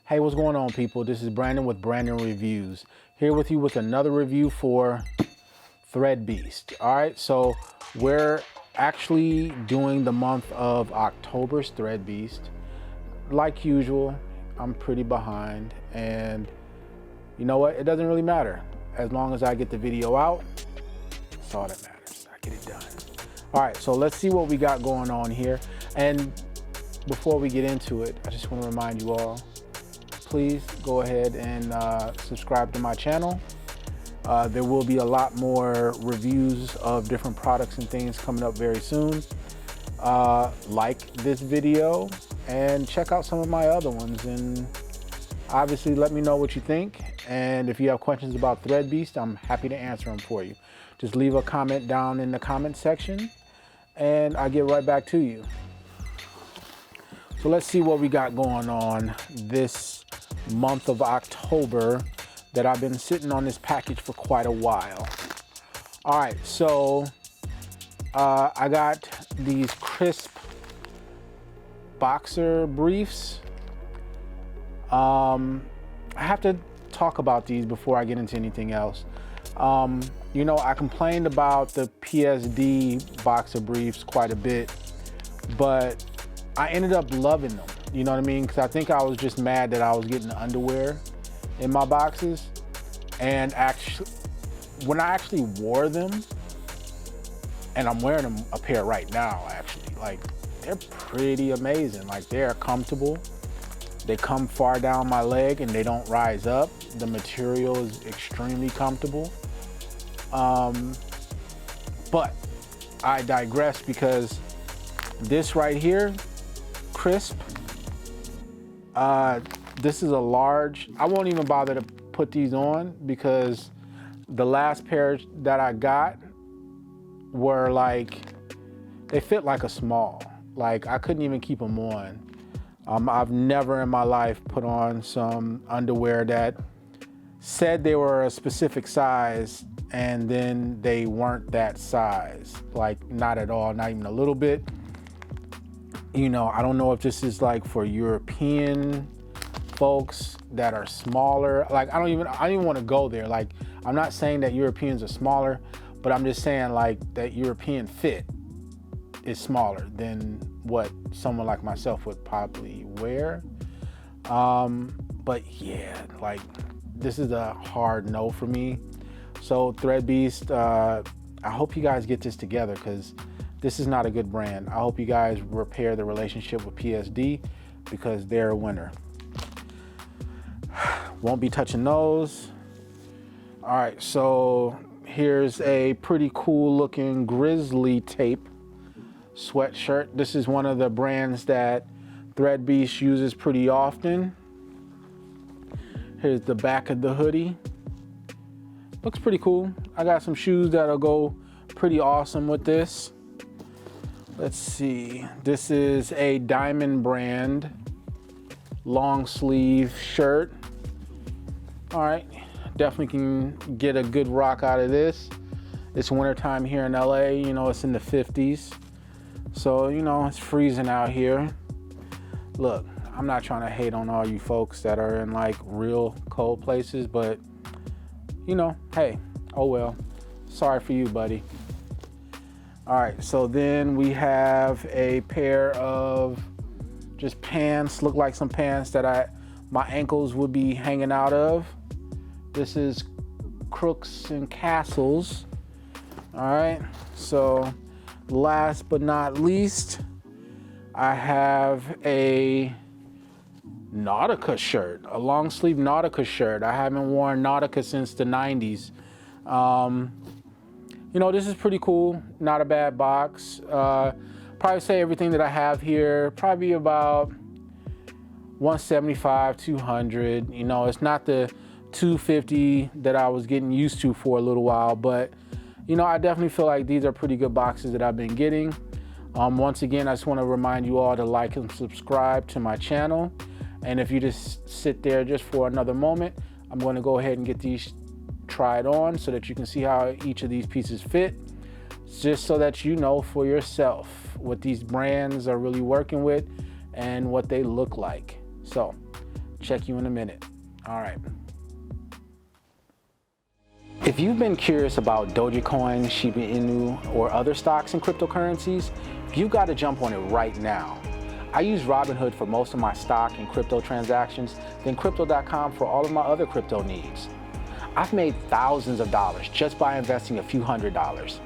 Hey, what's going on, people? This is Brandon with Brandon Reviews, here with you with another review for Thread Beast. All right, so we're actually doing the month of October's Thread Beast. Like usual, I'm pretty behind, and you know what? It doesn't really matter. As long as I get the video out, that's all that matters. I get it done. All right, so let's see what we got going on here. And before we get into it, I just want to remind you all, please go ahead and subscribe to my channel. There will be a lot more reviews of different products and things coming up very soon. Like this video and check out some of my other ones, and obviously let me know what you think. And if you have questions about Thread Beast, I'm happy to answer them for you. Just leave a comment down in the comment section and I'll get right back to you. So let's see what we got going on this month of October that I've been sitting on this package for quite a while. All right, so I got these crisp boxer briefs. I have to talk about these before I get into anything else. You know, I complained about the PSD boxer briefs quite a bit, but I ended up loving them. You know what I mean? Because I think I was just mad that I was getting underwear in my boxes. And actually, when I actually wore them, and I'm wearing them a pair right now, actually, like, they're pretty amazing. Like, they're comfortable. They come far down my leg and they don't rise up. The material is extremely comfortable. But I digress, because this right here, crisp, this is a large. I won't even bother to put these on, because the last pair that I got were like, they fit like a small. Like, I couldn't even keep them on. I've never in my life put on some underwear that said they were a specific size and then they weren't that size. Like, not at all, not even a little bit. You know, I don't know if this is like for European folks that are smaller. Like, I don't even want to go there. Like, I'm not saying that Europeans are smaller, but I'm just saying, like, that European fit is smaller than what someone like myself would probably wear. But yeah, like, this is a hard no for me. So Thread Beast, I hope you guys get this together, because this is not a good brand. I hope you guys repair the relationship with PSD, because they're a winner. Won't be touching those. All right, so here's a pretty cool looking Grizzly tape sweatshirt. This is one of the brands that Thread Beast uses pretty often. Here's the back of the hoodie. Looks pretty cool. I got some shoes that'll go pretty awesome with this. Let's see. This is a Diamond brand long sleeve shirt. All right, definitely can get a good rock out of this. It's wintertime here in LA. You know, it's in the 50s. So, you know, it's freezing out here. Look, I'm not trying to hate on all you folks that are in like real cold places, but you know, hey, oh well. Sorry for you, buddy. All right, so then we have a pair of just pants, look like some pants that my ankles would be hanging out of. This is Crooks and Castles. All right, so last but not least, I have a Nautica shirt, a long sleeve Nautica shirt. I haven't worn Nautica since the 90s. You know, this is pretty cool, not a bad box. Probably say everything that I have here, probably about 175, 200. You know, it's not the 250 that I was getting used to for a little while, but you know, I definitely feel like these are pretty good boxes that I've been getting. Once again, I just want to remind you all to like and subscribe to my channel. And if you just sit there just for another moment, I'm going to go ahead and get these tried on so that you can see how each of these pieces fit, just so that you know for yourself what these brands are really working with and what they look like. So Check you in a minute. All right. If you've been curious about Dogecoin, Shiba Inu, or other stocks and cryptocurrencies, you've got to jump on it right now. I use Robinhood for most of my stock and crypto transactions, then Crypto.com for all of my other crypto needs. I've made thousands of dollars just by investing a few $100s.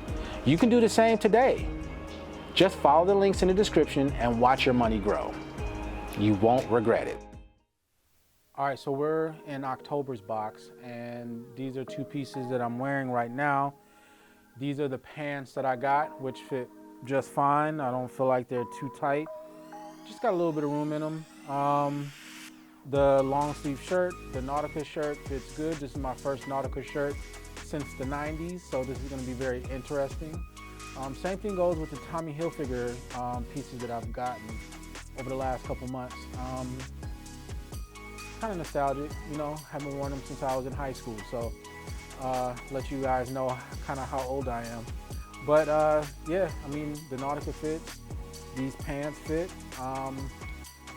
You can do the same today. Just follow the links in the description and watch your money grow. You won't regret it. All right, so we're in October's box, and these are two pieces that I'm wearing right now. These are the pants that I got, which fit just fine. I don't feel like they're too tight. Just got a little bit of room in them. The long sleeve shirt, the Nautica shirt fits good. This is my first Nautica shirt since the 90s, so this is gonna be very interesting. Same thing goes with the Tommy Hilfiger pieces that I've gotten over the last couple months. Kind of nostalgic, you know, haven't worn them since I was in high school, so let you guys know kind of how old I am. But yeah, I mean, the Nautica fits, these pants fit.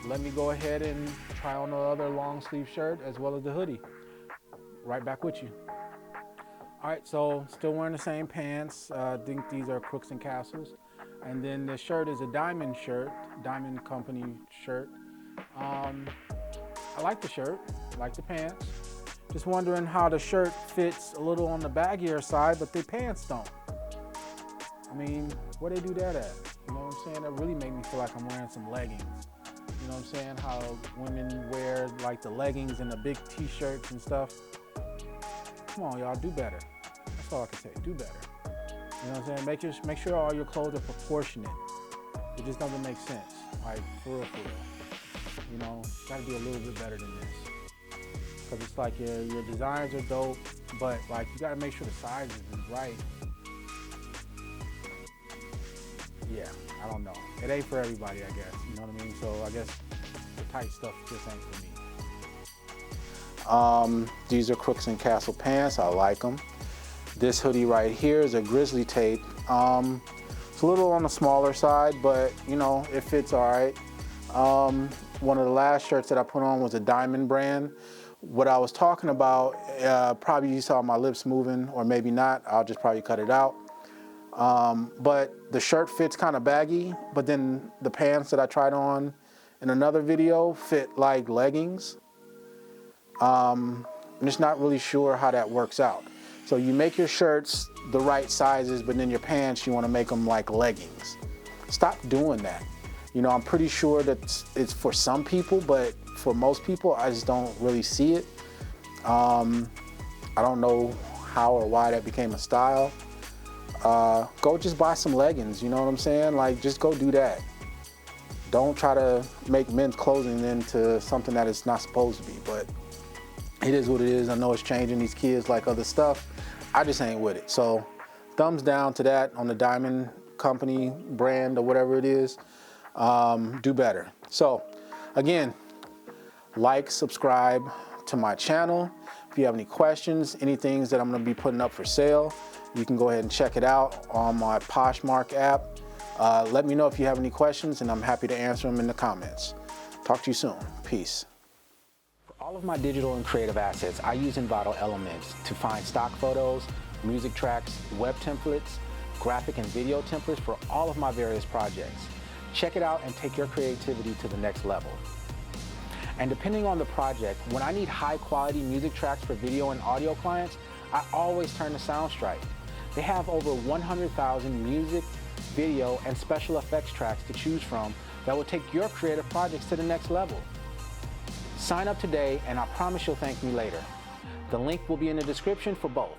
Let me go ahead and try on the other long sleeve shirt as well as the hoodie. Right back with you. All right, so still wearing the same pants. I think these are Crooks and Castles. And then the shirt is a Diamond shirt, Diamond Company shirt. I like the shirt, I like the pants. Just wondering how the shirt fits a little on the baggier side, but the pants don't. I mean, where they do that at? You know what I'm saying? That really made me feel like I'm wearing some leggings. You know what I'm saying? How women wear like the leggings and the big t-shirts and stuff. Come on, y'all, do better. That's all I can say, do better. You know what I'm saying? Make sure all your clothes are proportionate. It just doesn't make sense, like for real, for real. You know, gotta be a little bit better than this. Cause it's like your designs are dope, but like you gotta make sure the sizes is right. Yeah, I don't know. It ain't for everybody, I guess. You know what I mean? So I guess the tight stuff just ain't for me. These are Crooks and Castle pants. I like them. This hoodie right here is a Grizzly tape. It's a little on the smaller side, but you know, it fits all right. One of the last shirts that I put on was a Diamond brand. What I was talking about, probably you saw my lips moving, or maybe not. I'll just probably cut it out. But the shirt fits kind of baggy, but then the pants that I tried on in another video fit like leggings. I'm just not really sure how that works out. So you make your shirts the right sizes, but then your pants, you want to make them like leggings. Stop doing that. You know, I'm pretty sure that it's for some people, but for most people, I just don't really see it. I don't know how or why that became a style. Go just buy some leggings, you know what I'm saying? Like, just go do that. Don't try to make men's clothing into something that it's not supposed to be, but it is what it is. I know it's changing. These kids like other stuff. I just ain't with it. So thumbs down to that on the Diamond Company brand or whatever it is. Do better. So again, like, subscribe to my channel. If you have any questions, any things that I'm going to be putting up for sale, you can go ahead and check it out on my Poshmark app. Let me know if you have any questions, and I'm happy to answer them in the comments. Talk to you soon. Peace. For all of my digital and creative assets, I use Envato Elements to find stock photos, music tracks, web templates, graphic and video templates for all of my various projects. Check it out and take your creativity to the next level. And depending on the project, when I need high quality music tracks for video and audio clients, I always turn to Soundstripe. They have over 100,000 music, video, and special effects tracks to choose from that will take your creative projects to the next level. Sign up today and I promise you'll thank me later. The link will be in the description for both.